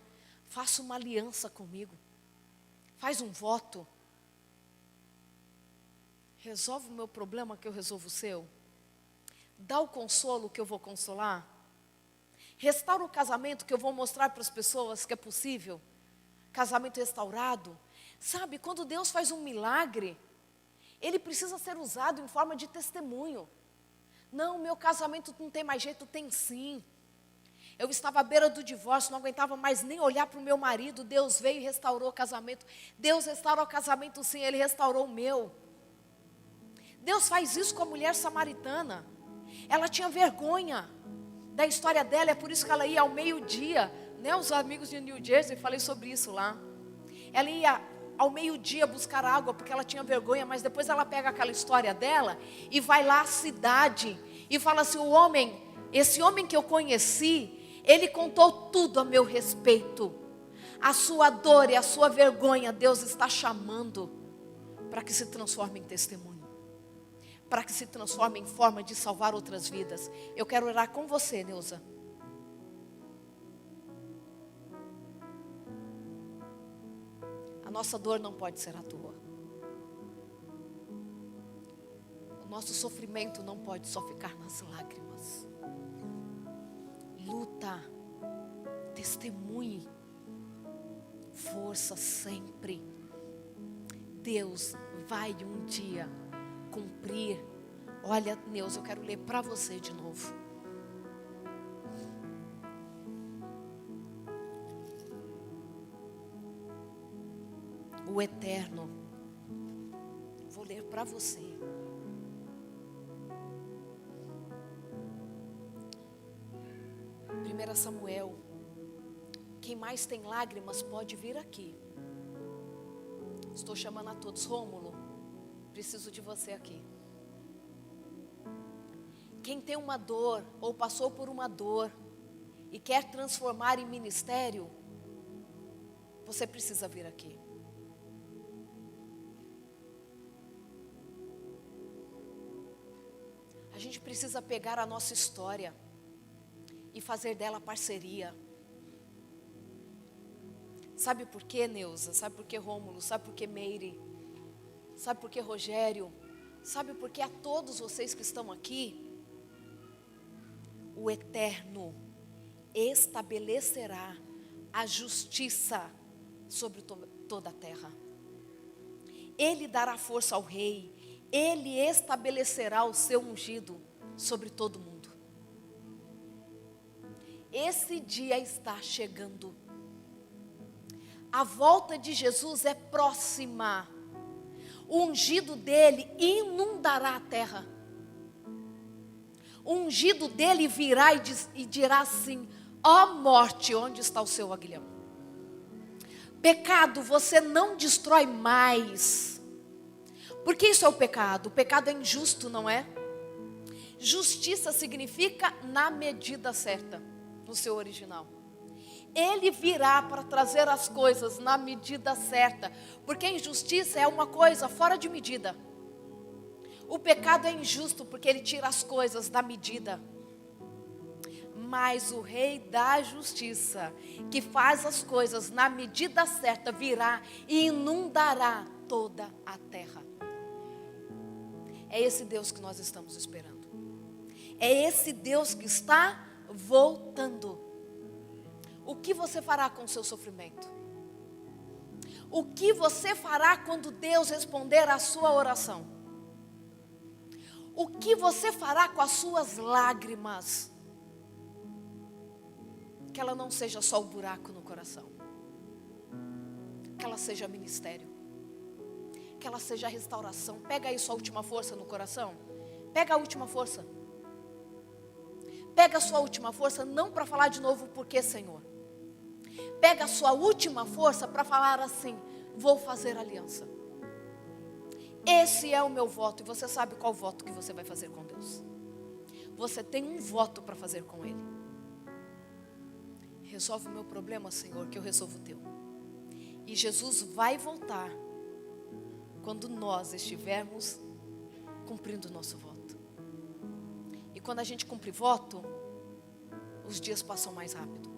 faça uma aliança comigo, faz um voto, resolve o meu problema que eu resolvo o seu, dá o consolo que eu vou consolar, restaura o casamento que eu vou mostrar para as pessoas que é possível, casamento restaurado. Sabe, quando Deus faz um milagre, Ele precisa ser usado em forma de testemunho. Não, meu casamento não tem mais jeito, tem sim. Eu estava à beira do divórcio, não aguentava mais nem olhar para o meu marido, Deus veio e restaurou o casamento. Deus restaurou o casamento sim, Ele restaurou o meu. Deus faz isso com a mulher samaritana. Ela tinha vergonha da história dela, é por isso que ela ia ao meio-dia, né? Os amigos de New Jersey, falei sobre isso lá. Ela ia ao meio-dia buscar água, porque ela tinha vergonha, mas depois ela pega aquela história dela, e vai lá à cidade, e fala assim, esse homem que eu conheci, ele contou tudo a meu respeito, a sua dor e a sua vergonha, Deus está chamando, para que se transforme em testemunho, para que se transforme em forma de salvar outras vidas. Eu quero orar com você, Neuza. A nossa dor não pode ser à toa. O nosso sofrimento não pode só ficar nas lágrimas. Luta, testemunhe, força sempre. Deus vai um dia cumprir. Olha, Neuza, eu quero ler para você de novo. O eterno. Vou ler para você. Primeira Samuel. Quem mais tem lágrimas pode vir aqui. Estou chamando a todos. Rômulo, preciso de você aqui. Quem tem uma dor ou passou por uma dor e quer transformar em ministério, você precisa vir aqui. A gente precisa pegar a nossa história e fazer dela parceria. Sabe por quê, Neuza? Sabe por quê, Rômulo? Sabe por quê, Meire? Sabe por quê, Rogério? Sabe por quê a todos vocês que estão aqui? O Eterno estabelecerá a justiça sobre toda a terra. Ele dará força ao rei. Ele estabelecerá o seu ungido sobre todo mundo. Esse dia está chegando. A volta de Jesus é próxima. O ungido dele inundará a terra. O ungido dele virá e dirá assim: ó morte, onde está o seu aguilhão? Pecado, você não destrói mais. Porque isso é o pecado. O pecado é injusto, não é? Justiça significa na medida certa, no seu original. Ele virá para trazer as coisas na medida certa, porque a injustiça é uma coisa fora de medida. O pecado é injusto porque ele tira as coisas da medida. Mas o Rei da Justiça, que faz as coisas na medida certa, virá e inundará toda a terra. É esse Deus que nós estamos esperando. É esse Deus que está voltando. O que você fará com o seu sofrimento? O que você fará quando Deus responder à sua oração? O que você fará com as suas lágrimas? Que ela não seja só o buraco no coração. Que ela seja ministério. Que que ela seja a restauração. Pega aí sua última força no coração. Pega a última força. Pega a sua última força, não para falar de novo porque, Senhor. Pega a sua última força para falar assim: vou fazer aliança. Esse é o meu voto. E você sabe qual voto que você vai fazer com Deus. Você tem um voto para fazer com Ele. Resolve o meu problema, Senhor, que eu resolvo o teu. E Jesus vai voltar quando nós estivermos cumprindo o nosso voto. E quando a gente cumpre voto, os dias passam mais rápido.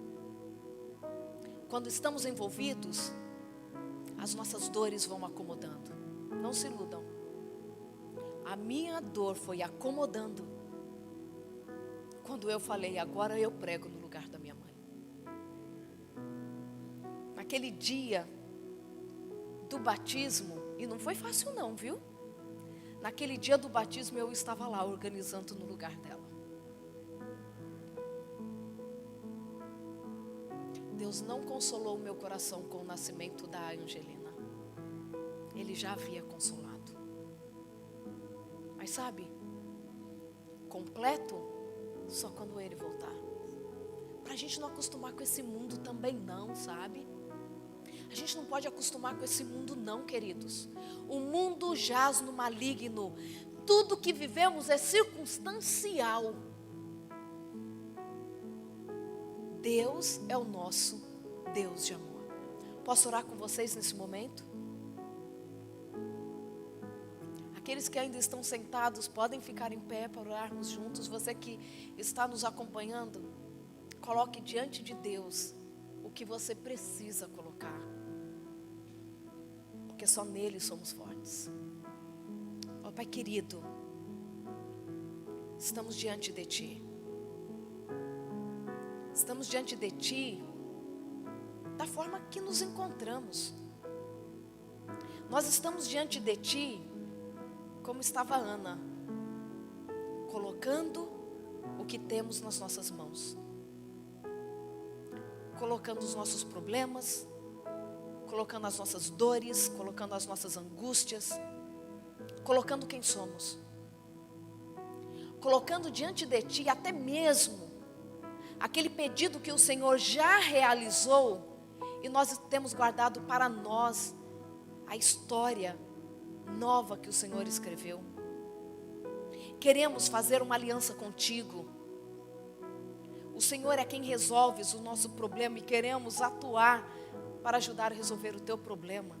Quando estamos envolvidos, as nossas dores vão acomodando. Não se iludam. A minha dor foi acomodando quando eu falei: agora eu prego no lugar da minha mãe. Naquele dia do batismo, e não foi fácil não, viu? Naquele dia do batismo eu estava lá organizando no lugar dela. Deus não consolou o meu coração com o nascimento da Angelina. Ele já havia consolado. Mas sabe, completo só quando Ele voltar. Para a gente não acostumar com esse mundo também não, sabe? A gente não pode acostumar com esse mundo não, queridos. O mundo jaz no maligno. Tudo que vivemos é circunstancial. Deus é o nosso Deus de amor. Posso orar com vocês nesse momento? Aqueles que ainda estão sentados podem ficar em pé para orarmos juntos. Você que está nos acompanhando, coloque diante de Deus o que você precisa colocar. Porque só nele somos fortes. Ó Pai querido, estamos diante de Ti. Estamos diante de Ti da forma que nos encontramos. Nós estamos diante de Ti como estava Ana, colocando o que temos nas nossas mãos. Colocando os nossos problemas, colocando as nossas dores, colocando as nossas angústias, colocando quem somos. Colocando diante de Ti até mesmo aquele pedido que o Senhor já realizou e nós temos guardado para nós a história nova que o Senhor escreveu. Queremos fazer uma aliança contigo. O Senhor é quem resolve o nosso problema e queremos atuar para ajudar a resolver o teu problema.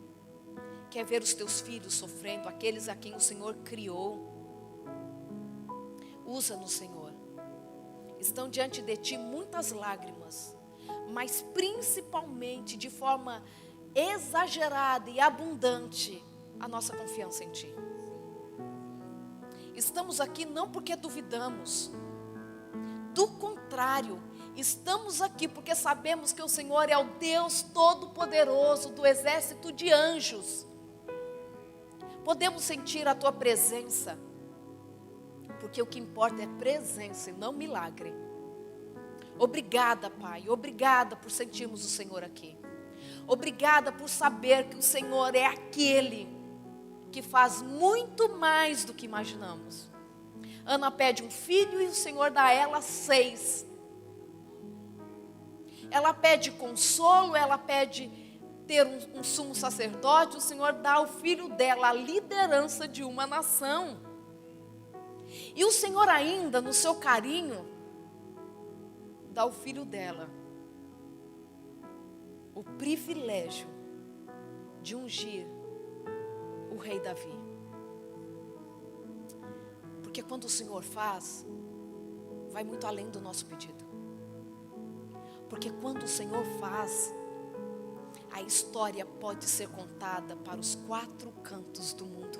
Quer ver os teus filhos sofrendo, aqueles a quem o Senhor criou. Usa-nos, Senhor. Estão diante de Ti muitas lágrimas, mas principalmente de forma exagerada e abundante a nossa confiança em Ti. Estamos aqui não porque duvidamos, do contrário, estamos aqui porque sabemos que o Senhor é o Deus Todo-Poderoso do exército de anjos. Podemos sentir a Tua presença, porque o que importa é presença e não milagre. Obrigada, Pai, obrigada por sentirmos o Senhor aqui. Obrigada por saber que o Senhor é aquele que faz muito mais do que imaginamos. Ana pede um filho e o Senhor dá a ela 6. Ela pede consolo, ela pede ter um sumo sacerdote, o Senhor dá ao filho dela a liderança de uma nação. E o Senhor ainda, no seu carinho, dá ao filho dela o privilégio de ungir o rei Davi. Porque quando o Senhor faz, vai muito além do nosso pedido. Porque quando o Senhor faz, a história pode ser contada para os 4 cantos do mundo.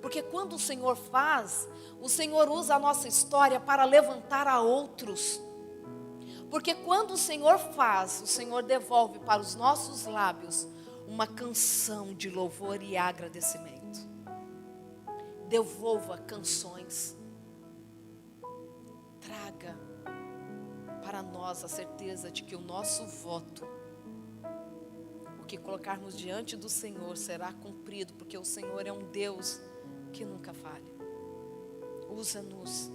Porque quando o Senhor faz, o Senhor usa a nossa história para levantar a outros. Porque quando o Senhor faz, o Senhor devolve para os nossos lábios uma canção de louvor e agradecimento. Devolva canções. Traga para nós a certeza de que o nosso voto, o que que colocarmos diante do Senhor será cumprido, porque o Senhor é um Deus que nunca falha. Usa-nos,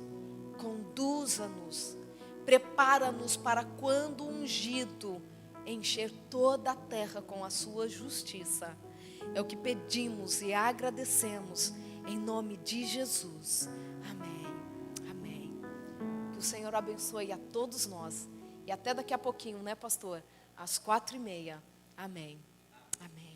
conduza-nos, prepara-nos para quando ungido encher toda a terra com a sua justiça. É o que pedimos e agradecemos em nome de Jesus. Amém. Amém. Que o Senhor abençoe a todos nós. E até daqui a pouquinho, né, pastor? Às 4:30. Amém. Amém.